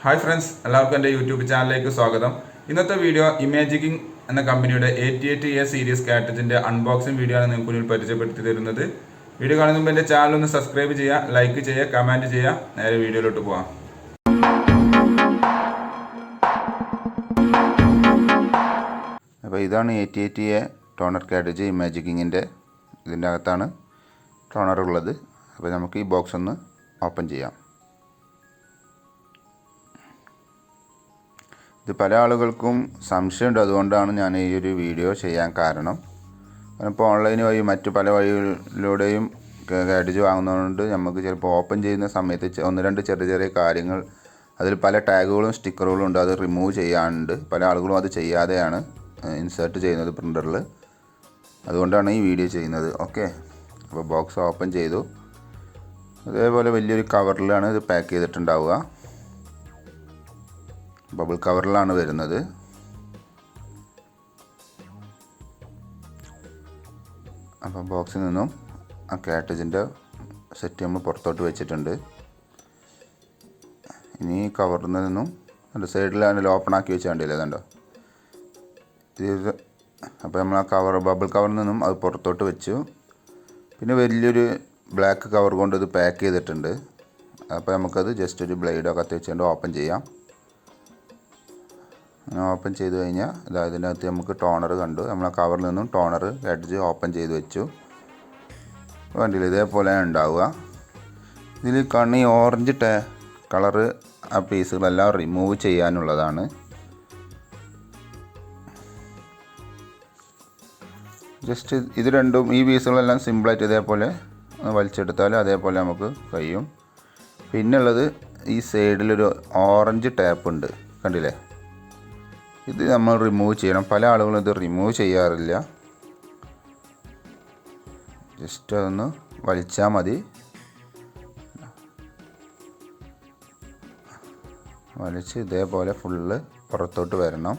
Hi friends, എല്ലാവർക്കും എൻ്റെ YouTube ചാനലിലേക്ക് സ്വാഗതം. ഇന്നത്തെ വീഡിയോ ഇമാജിക്കിംഗ് എന്ന കമ്പനിയുടെ 88A സീരീസ് കാർട്രിഡ്ജിൻ്റെ അൺബോക്സിംഗ് വീഡിയോ ആണ് നിങ്ങൾക്ക് മുന്നിൽ പരിചയപ്പെടുത്തി തരുന്നത്. വീഡിയോ കാണുന്ന മുമ്പ് എൻ്റെ ചാനൽ ഒന്ന് സബ്സ്ക്രൈബ് ചെയ്യുക, ലൈക്ക് ചെയ്യുക, കമൻറ്റ് ചെയ്യുക. നേരെ വീഡിയോയിലോട്ട് പോകാം. അപ്പോൾ ഇതാണ് 88A ടോണർ കാർട്രിഡ്ജ് ഇമാജിക്കിങ്ങിൻ്റെ. ഇതിൻ്റെ അകത്താണ് ടോണർ ഉള്ളത്. അപ്പോൾ നമുക്ക് ഈ ബോക്സ് ഒന്ന് ഓപ്പൺ ചെയ്യാം. ഇത് പല ആളുകൾക്കും സംശയമുണ്ട്, അതുകൊണ്ടാണ് ഞാൻ ഈ ഒരു വീഡിയോ ചെയ്യാൻ കാരണം. ഇപ്പോൾ ഓൺലൈൻ വഴി മറ്റു പല വഴികളിലൂടെയും കാർട്രിഡ്ജ് വാങ്ങുന്നതുകൊണ്ട് നമുക്ക് ചിലപ്പോൾ ഓപ്പൺ ചെയ്യുന്ന സമയത്ത് ഒന്ന് രണ്ട് ചെറിയ ചെറിയ കാര്യങ്ങൾ, അതിൽ പല ടാഗുകളും സ്റ്റിക്കറുകളും ഉണ്ട്, അത് റിമൂവ് ചെയ്യാനുണ്ട്. പല ആളുകളും അത് ചെയ്യാതെയാണ് ഇൻസേർട്ട് ചെയ്യുന്നത് പ്രിൻ്ററിൽ. അതുകൊണ്ടാണ് ഈ വീഡിയോ ചെയ്യുന്നത്. ഓക്കെ, അപ്പോൾ ബോക്സ് ഓപ്പൺ ചെയ്തു. അതേപോലെ വലിയൊരു കവറിലാണ് ഇത് പാക്ക് ചെയ്തിട്ടുണ്ടാവുക. ബബിൾ കവറിലാണ് വരുന്നത്. അപ്പോൾ ബോക്സിൽ നിന്നും ആ കാർട്രിഡ്ജിൻ്റെ സെറ്റ് നമ്മൾ പുറത്തോട്ട് വെച്ചിട്ടുണ്ട്. ഇനി കവറിൽ നിന്നും അതിൻ്റെ സൈഡിൽ ഓപ്പൺ ആക്കി വെച്ചാൽ കണ്ടില്ലേ, അതുണ്ടോ ഇത്. അപ്പോൾ നമ്മൾ ആ ബബിൾ കവറിൽ നിന്നും അത് പുറത്തോട്ട് വെച്ചു. പിന്നെ വലിയൊരു ബ്ലാക്ക് കവർ കൊണ്ട് ഇത് പാക്ക് ചെയ്തിട്ടുണ്ട്. അപ്പോൾ നമുക്കത് ജസ്റ്റ് ഒരു ബ്ലേഡോ കത്തി വെച്ചുകൊണ്ട് ഓപ്പൺ ചെയ്യാം. ഓപ്പൺ ചെയ്ത് കഴിഞ്ഞാൽ ഇതിനകത്ത് നമുക്ക് ടോണർ കണ്ടു. നമ്മൾ ആ കവറിൽ നിന്നും ടോണർ കാർട്രിഡ്ജ് ഓപ്പൺ ചെയ്ത് വെച്ചു. കണ്ടില്ല, ഇതേപോലെയാണ് ഉണ്ടാവുക. ഇതിൽ കാണുന്ന ഈ ഓറഞ്ച് കളറ് ആ പീസുകളെല്ലാം റിമൂവ് ചെയ്യാനുള്ളതാണ്. ജസ്റ്റ് ഇത് രണ്ടും, ഈ പീസുകളെല്ലാം സിമ്പിളായിട്ട് ഇതേപോലെ വലിച്ചെടുത്താൽ അതേപോലെ നമുക്ക് കഴിയും. പിന്നുള്ളത് ഈ സൈഡിലൊരു ഓറഞ്ച് ടാപ്പ് ഉണ്ട്, കണ്ടില്ലേ. ഇത് നമ്മൾ റിമൂവ് ചെയ്യണം. പല ആളുകളും ഇത് റിമൂവ് ചെയ്യാറില്ല. ജസ്റ്റ് അതൊന്ന് വലിച്ചാൽ മതി. വലിച്ച് ഇതേപോലെ ഫുള്ള് പുറത്തോട്ട് വരണം.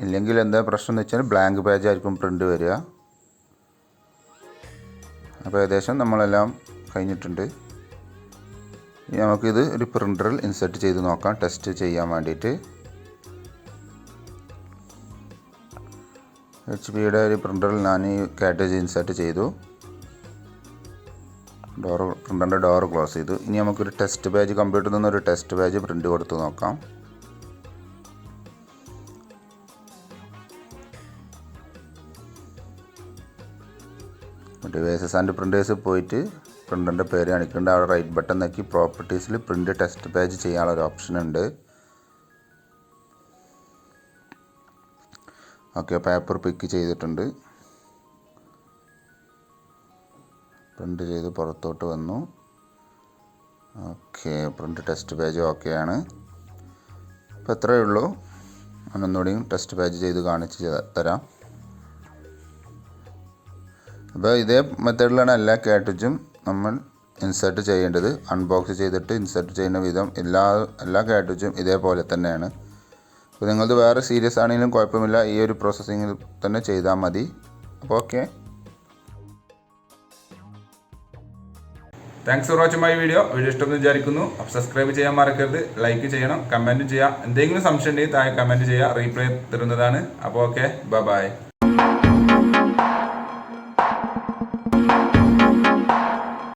ഇല്ലെങ്കിൽ എന്താ പ്രശ്നം എന്ന് വെച്ചാൽ ബ്ലാങ്ക് പേജ് ആയിരിക്കും പ്രിൻ്റ് വരിക. അപ്പോൾ ഏകദേശം നമ്മളെല്ലാം കഴിഞ്ഞിട്ടുണ്ട്. ഇനി നമുക്കിത് ഒരു പ്രിൻ്ററിൽ ഇൻസേർട്ട് ചെയ്ത് നോക്കാം, ടെസ്റ്റ് ചെയ്യാൻ വേണ്ടിയിട്ട്. HP ഒരു പ്രിൻ്ററിൽ ഞാൻ ഈ കാർട്രിഡ്ജ് ഇൻസേർട്ട് ചെയ്തു. പ്രിൻ്ററിൻ്റെ ഡോർ ക്ലോസ് ചെയ്തു. ഇനി നമുക്കൊരു ടെസ്റ്റ് പേജ്, കമ്പ്യൂട്ടറിൽ നിന്നൊരു ടെസ്റ്റ് പേജ് പ്രിൻ്റ് കൊടുത്ത് നോക്കാം. ഡിവൈസസ് ആൻഡ് പ്രിൻറ്റേഴ്സ് പോയിട്ട് പ്രിൻ്ററിൻ്റെ പേര് കാണിക്കുന്നുണ്ട്. അവിടെ റൈറ്റ് ബട്ടൺ നോക്കി പ്രോപ്പർട്ടീസിൽ പ്രിൻ്റ് ടെസ്റ്റ് പേജ് ചെയ്യാനുള്ള ഒരു ഓപ്ഷൻ ഉണ്ട്. ഓക്കെ, പേപ്പർ പിക്ക് ചെയ്തിട്ടുണ്ട്. പ്രിൻ്റ് ചെയ്ത് പുറത്തോട്ട് വന്നു. ഓക്കെ, പ്രിൻ്റ് ടെസ്റ്റ് പേജ് ഓക്കെയാണ്. അപ്പോൾ എത്രയേ ഉള്ളൂ. ഒന്നുകൂടിയും ടെസ്റ്റ് പേജ് ചെയ്ത് കാണിച്ച് തരാം. അപ്പോൾ ഇതേ മെത്തേഡിലാണ് എല്ലാ കാർട്രിഡ്ജും നമ്മൾ ഇൻസേർട്ട് ചെയ്യേണ്ടത്. അൺബോക്സ് ചെയ്തിട്ട് ഇൻസേർട്ട് ചെയ്യുന്ന വിധം എല്ലാ കാർട്രിഡ്ജും ഇതേപോലെ തന്നെയാണ്. അപ്പോൾ നിങ്ങളത് വേറെ സീരീസ് ആണെങ്കിലും കുഴപ്പമില്ല, ഈ ഒരു പ്രോസസ്സിങ്ങിൽ തന്നെ ചെയ്താൽ മതി. അപ്പോൾ okay, thanks for watching my video. ഇഷ്ടമെന്ന് വിചാരിക്കുന്നു. അപ്പോൾ സബ്സ്ക്രൈബ് ചെയ്യാൻ മറക്കരുത്, ലൈക്ക് ചെയ്യണം, കമൻറ്റ് ചെയ്യുക. എന്തെങ്കിലും സംശയം ഉണ്ടെങ്കിൽ താഴെ കമൻറ്റ് ചെയ്യുക, റീപ്ലൈ തരുന്നതാണ്. അപ്പോൾ ഓക്കെ, ബൈ.